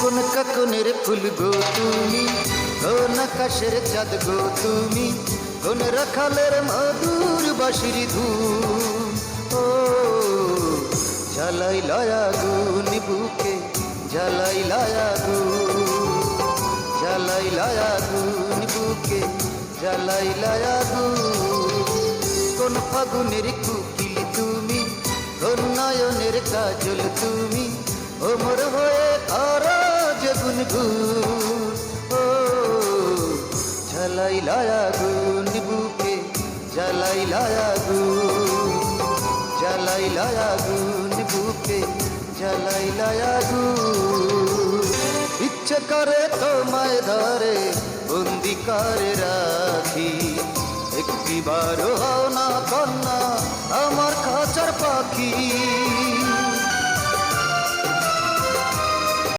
কোন কাকনের ফুল গো তুমি, কোন আকাশের চাঁদ গো তুমি, কোন রাখালের মধুর বাঁশির ধুন। ও জ্বালাই লয়া গুন বুকে, জ্বালাই লয়া গুন, জ্বালাই লয়া গুন বুকে, জ্বালাই লয়া গুন। কোন ফাগুনের কুকিল তুমি, কোন নয়নের কাজল তুমি, ও মোর হয়ে তারা যে গুনগুন। ও জ্বালাই লয়া গুন বুকে, জ্বালাই লয়া গুন, জ্বালাই লয়া গুন বুকে, জ্বালাই লয়া গুন। ইচ্ছে করে তোমায় ধরে বন্দি করে রাখি, একটিবারও হও না কন্যা আমার খাঁচার পাখি।